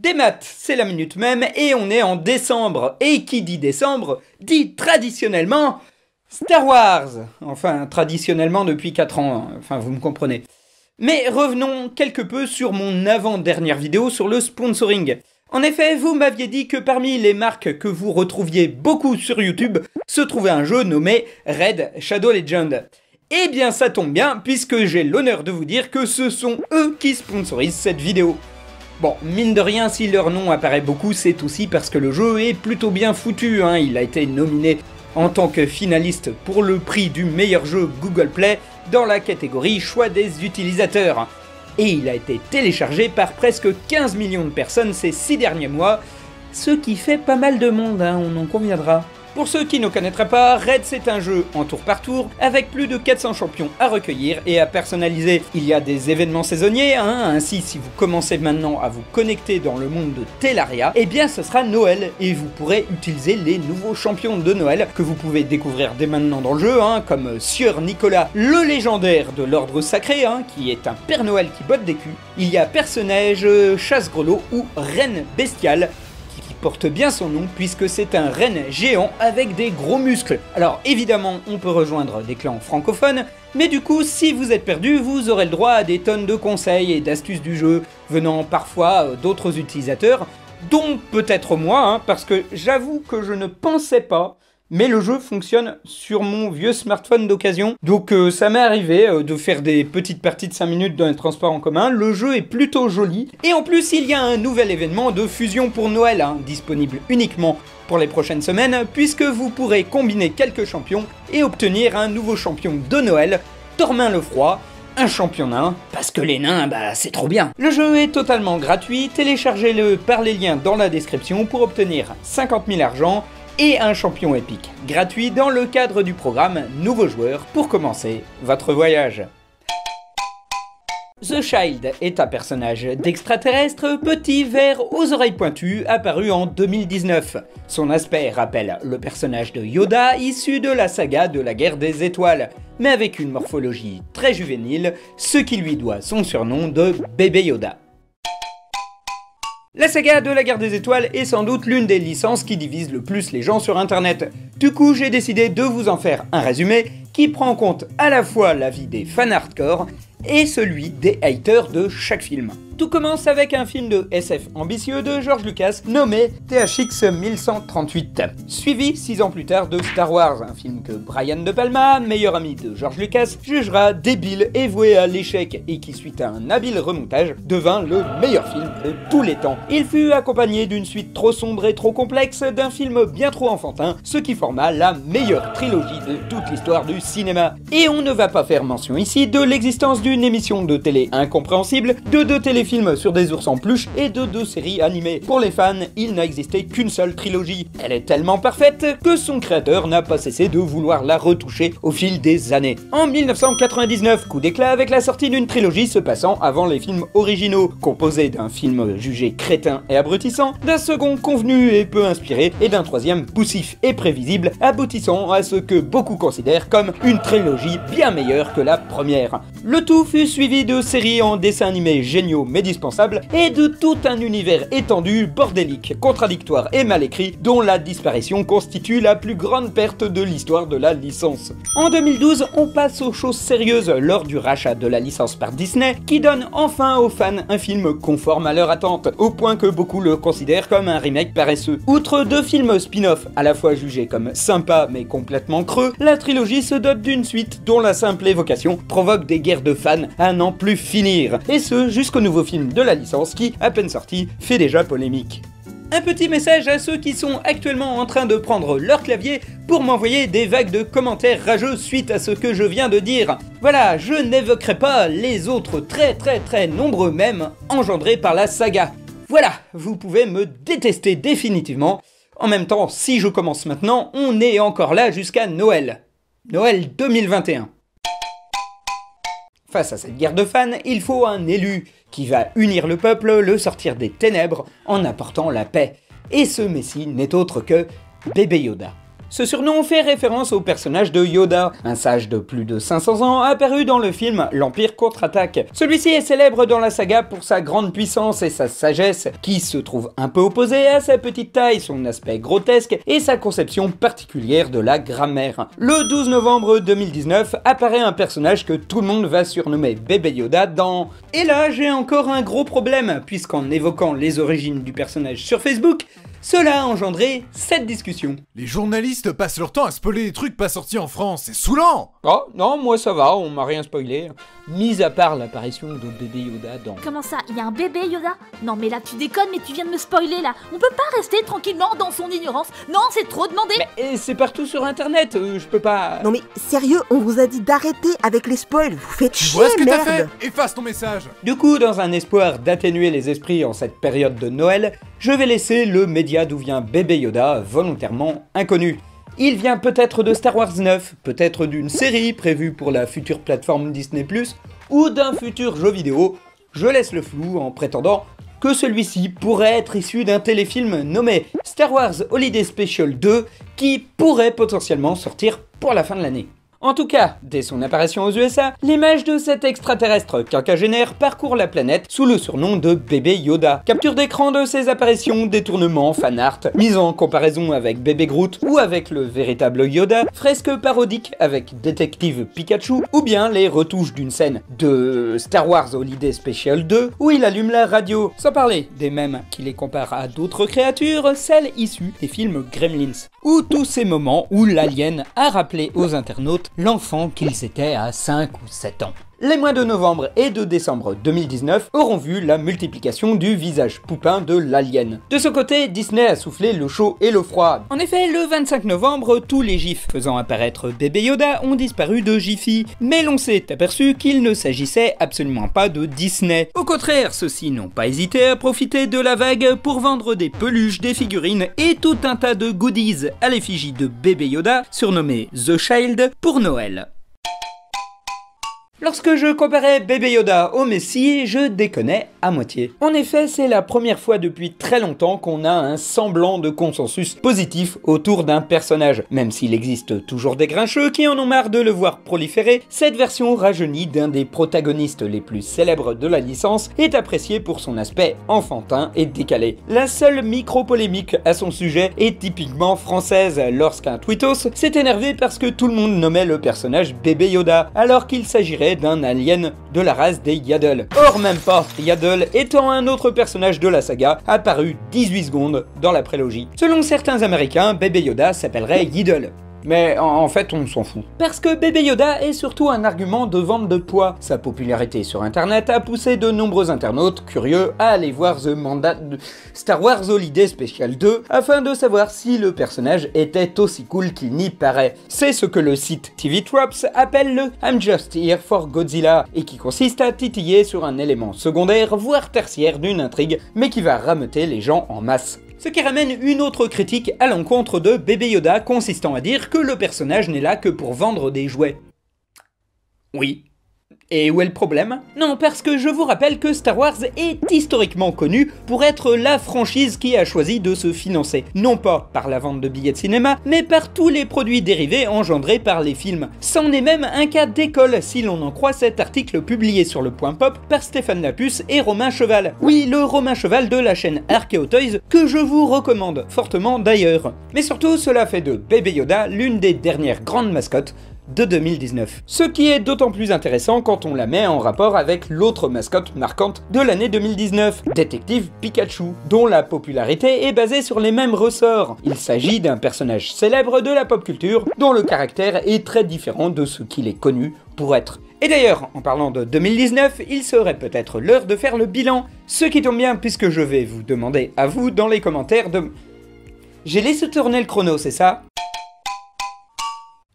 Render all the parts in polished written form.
Des maths, c'est la minute même et on est en décembre. Et qui dit décembre, dit traditionnellement Star Wars. Enfin, traditionnellement depuis 4 ans, enfin vous me comprenez. Mais revenons quelque peu sur mon avant-dernière vidéo sur le sponsoring. En effet, vous m'aviez dit que parmi les marques que vous retrouviez beaucoup sur YouTube, se trouvait un jeu nommé Raid Shadow Legends. Eh bien ça tombe bien, puisque j'ai l'honneur de vous dire que ce sont eux qui sponsorisent cette vidéo. Bon, mine de rien, si leur nom apparaît beaucoup, c'est aussi parce que le jeu est plutôt bien foutu, hein. Il a été nominé en tant que finaliste pour le prix du meilleur jeu Google Play dans la catégorie choix des utilisateurs. Et il a été téléchargé par presque 15 millions de personnes ces 6 derniers mois, ce qui fait pas mal de monde, hein, on en conviendra. Pour ceux qui ne connaîtraient pas, Raid c'est un jeu en tour par tour avec plus de 400 champions à recueillir et à personnaliser. Il y a des événements saisonniers, hein, ainsi si vous commencez maintenant à vous connecter dans le monde de Terraria, eh bien ce sera Noël et vous pourrez utiliser les nouveaux champions de Noël que vous pouvez découvrir dès maintenant dans le jeu, hein, comme Sieur Nicolas, le légendaire de l'ordre sacré, hein, qui est un Père Noël qui botte des culs. Il y a Personnage, Chasse-Grelot ou Reine Bestiale, porte bien son nom puisque c'est un renne géant avec des gros muscles. Alors évidemment on peut rejoindre des clans francophones, mais du coup si vous êtes perdu vous aurez le droit à des tonnes de conseils et d'astuces du jeu venant parfois d'autres utilisateurs, dont peut-être moi, hein, parce que j'avoue que je ne pensais pas, mais le jeu fonctionne sur mon vieux smartphone d'occasion, donc ça m'est arrivé de faire des petites parties de 5 minutes dans les transports en commun. Le jeu est plutôt joli, et en plus il y a un nouvel événement de fusion pour Noël, hein, disponible uniquement pour les prochaines semaines, puisque vous pourrez combiner quelques champions et obtenir un nouveau champion de Noël, Tormin le Froid, un champion nain, parce que les nains, bah c'est trop bien. Le jeu est totalement gratuit, téléchargez-le par les liens dans la description pour obtenir 50 000 argent, et un champion épique, gratuit dans le cadre du programme Nouveaux joueurs pour commencer votre voyage. The Child est un personnage d'extraterrestre petit vert aux oreilles pointues apparu en 2019. Son aspect rappelle le personnage de Yoda issu de la saga de la guerre des étoiles, mais avec une morphologie très juvénile, ce qui lui doit son surnom de bébé Yoda. La saga de la guerre des étoiles est sans doute l'une des licences qui divise le plus les gens sur internet. Du coup, j'ai décidé de vous en faire un résumé qui prend en compte à la fois l'avis des fans hardcore et celui des haters de chaque film. Tout commence avec un film de SF ambitieux de George Lucas nommé THX 1138, suivi 6 ans plus tard de Star Wars, un film que Brian De Palma, meilleur ami de George Lucas, jugera débile et voué à l'échec et qui, suite à un habile remontage, devint le meilleur film de tous les temps. Il fut accompagné d'une suite trop sombre et trop complexe, d'un film bien trop enfantin, ce qui forma la meilleure trilogie de toute l'histoire du cinéma. Et on ne va pas faire mention ici de l'existence d'une émission de télé incompréhensible, de 2 téléfilms sur des ours en peluche et de 2 séries animées. Pour les fans, il n'a existé qu'une seule trilogie. Elle est tellement parfaite que son créateur n'a pas cessé de vouloir la retoucher au fil des années. En 1999, coup d'éclat avec la sortie d'une trilogie se passant avant les films originaux, composée d'un film jugé crétin et abrutissant, d'un second convenu et peu inspiré, et d'un troisième poussif et prévisible, aboutissant à ce que beaucoup considèrent comme une trilogie bien meilleure que la première. Le tout fut suivi de séries en dessins animés géniaux mais dispensables et de tout un univers étendu, bordélique, contradictoire et mal écrit dont la disparition constitue la plus grande perte de l'histoire de la licence. En 2012, on passe aux choses sérieuses lors du rachat de la licence par Disney qui donne enfin aux fans un film conforme à leur attente, au point que beaucoup le considèrent comme un remake paresseux. Outre 2 films spin-off à la fois jugés comme sympas mais complètement creux, la trilogie se dote d'une suite dont la simple évocation provoque des guerres de fans à n'en plus finir, et ce jusqu'au nouveau film de la licence qui, à peine sorti, fait déjà polémique. Un petit message à ceux qui sont actuellement en train de prendre leur clavier pour m'envoyer des vagues de commentaires rageux suite à ce que je viens de dire. Voilà, je n'évoquerai pas les autres très nombreux mèmes engendrés par la saga. Voilà, vous pouvez me détester définitivement. En même temps, si je commence maintenant, on est encore là jusqu'à Noël. Noël 2021. Face à cette guerre de fans, il faut un élu qui va unir le peuple, le sortir des ténèbres en apportant la paix. Et ce messie n'est autre que bébé Yoda. Ce surnom fait référence au personnage de Yoda, un sage de plus de 500 ans apparu dans le film L'Empire contre-attaque. Celui-ci est célèbre dans la saga pour sa grande puissance et sa sagesse, qui se trouve un peu opposée à sa petite taille, son aspect grotesque et sa conception particulière de la grammaire. Le 12 novembre 2019 apparaît un personnage que tout le monde va surnommer Bébé Yoda dans... Et là, j'ai encore un gros problème, puisqu'en évoquant les origines du personnage sur Facebook, cela a engendré cette discussion. Les journalistes passent leur temps à spoiler des trucs pas sortis en France, c'est saoulant! Oh, non, moi ça va, on m'a rien spoilé. Mis à part l'apparition de Bébé Yoda dans... Comment ça, il y a un bébé Yoda? Non mais là tu déconnes, mais tu viens de me spoiler là. On peut pas rester tranquillement dans son ignorance. Non, c'est trop demandé. Mais c'est partout sur internet, je peux pas... Non mais sérieux, on vous a dit d'arrêter avec les spoils, vous faites Tu chier, vois ce que t'as merde. fait? Efface ton message! Du coup, dans un espoir d'atténuer les esprits en cette période de Noël, je vais laisser le média d'où vient Bébé Yoda volontairement inconnu. Il vient peut-être de Star Wars 9, peut-être d'une série prévue pour la future plateforme Disney+, ou d'un futur jeu vidéo. Je laisse le flou en prétendant que celui-ci pourrait être issu d'un téléfilm nommé Star Wars Holiday Special 2 qui pourrait potentiellement sortir pour la fin de l'année. En tout cas, dès son apparition aux USA, l'image de cet extraterrestre quinquagénaire parcourt la planète sous le surnom de Bébé Yoda. Capture d'écran de ses apparitions, détournements, fanart, mise en comparaison avec Bébé Groot ou avec le véritable Yoda, fresque parodique avec Détective Pikachu, ou bien les retouches d'une scène de Star Wars Holiday Special 2 où il allume la radio, sans parler des mêmes qui les comparent à d'autres créatures, celles issues des films Gremlins. Ou tous ces moments où l'alien a rappelé aux internautes l'enfant qu'ils étaient à 5 ou 7 ans. Les mois de novembre et de décembre 2019 auront vu la multiplication du visage poupin de l'alien. De ce côté, Disney a soufflé le chaud et le froid. En effet, le 25 novembre, tous les gifs faisant apparaître Bébé Yoda ont disparu de Jiffy, mais l'on s'est aperçu qu'il ne s'agissait absolument pas de Disney. Au contraire, ceux-ci n'ont pas hésité à profiter de la vague pour vendre des peluches, des figurines et tout un tas de goodies à l'effigie de Bébé Yoda, surnommé The Child, pour Noël. Lorsque je comparais Bébé Yoda au Messie, je déconnais à moitié. En effet, c'est la première fois depuis très longtemps qu'on a un semblant de consensus positif autour d'un personnage. Même s'il existe toujours des grincheux qui en ont marre de le voir proliférer, cette version rajeunie d'un des protagonistes les plus célèbres de la licence est appréciée pour son aspect enfantin et décalé. La seule micro-polémique à son sujet est typiquement française, lorsqu'un tweetos s'est énervé parce que tout le monde nommait le personnage Bébé Yoda, alors qu'il s'agirait d'un alien de la race des Yaddle. Or même pas, Yaddle étant un autre personnage de la saga, apparu 18 secondes dans la prélogie. Selon certains américains, Bébé Yoda s'appellerait Yiddle. Mais en fait, on s'en fout. Parce que Bébé Yoda est surtout un argument de vente de poids. Sa popularité sur internet a poussé de nombreux internautes curieux à aller voir The Mandat de Star Wars Holiday Special 2 afin de savoir si le personnage était aussi cool qu'il n'y paraît. C'est ce que le site TV Tropes appelle le I'm Just Here for Godzilla et qui consiste à titiller sur un élément secondaire voire tertiaire d'une intrigue mais qui va rameuter les gens en masse. Ce qui ramène une autre critique à l'encontre de Bébé Yoda consistant à dire que le personnage n'est là que pour vendre des jouets. Oui. Et où est le problème? Non, parce que je vous rappelle que Star Wars est historiquement connu pour être la franchise qui a choisi de se financer, non pas par la vente de billets de cinéma, mais par tous les produits dérivés engendrés par les films. C'en est même un cas d'école, si l'on en croit cet article publié sur le Point Pop par Stéphane Lapuce et Romain Cheval. Oui, le Romain Cheval de la chaîne Archeo Toys, que je vous recommande fortement d'ailleurs. Mais surtout, cela fait de Bébé Yoda l'une des dernières grandes mascottes de 2019. Ce qui est d'autant plus intéressant quand on la met en rapport avec l'autre mascotte marquante de l'année 2019, Détective Pikachu, dont la popularité est basée sur les mêmes ressorts. Il s'agit d'un personnage célèbre de la pop culture, dont le caractère est très différent de ce qu'il est connu pour être. Et d'ailleurs, en parlant de 2019, il serait peut-être l'heure de faire le bilan, ce qui tombe bien puisque je vais vous demander à vous dans les commentaires de... J'ai laissé tourner le chrono, c'est ça?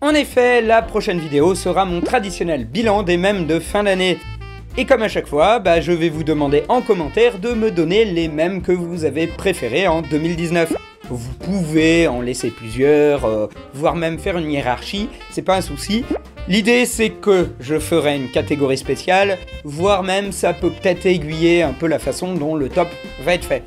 En effet, la prochaine vidéo sera mon traditionnel bilan des mèmes de fin d'année. Et comme à chaque fois, je vais vous demander en commentaire de me donner les mèmes que vous avez préférés en 2019. Vous pouvez en laisser plusieurs, voire même faire une hiérarchie, c'est pas un souci. L'idée c'est que je ferai une catégorie spéciale, voire même ça peut peut-être aiguiller un peu la façon dont le top va être fait.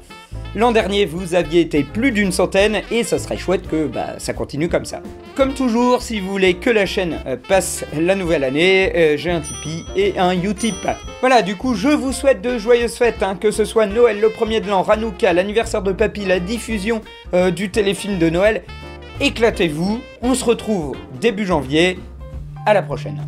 L'an dernier, vous aviez été plus d'une centaine et ça serait chouette que ça continue comme ça. Comme toujours, si vous voulez que la chaîne passe la nouvelle année, j'ai un Tipeee et un Utip. Voilà, du coup, je vous souhaite de joyeuses fêtes, que ce soit Noël, le premier de l'an, Hanouka, l'anniversaire de Papy, la diffusion du téléfilm de Noël. Éclatez-vous, on se retrouve début janvier, à la prochaine.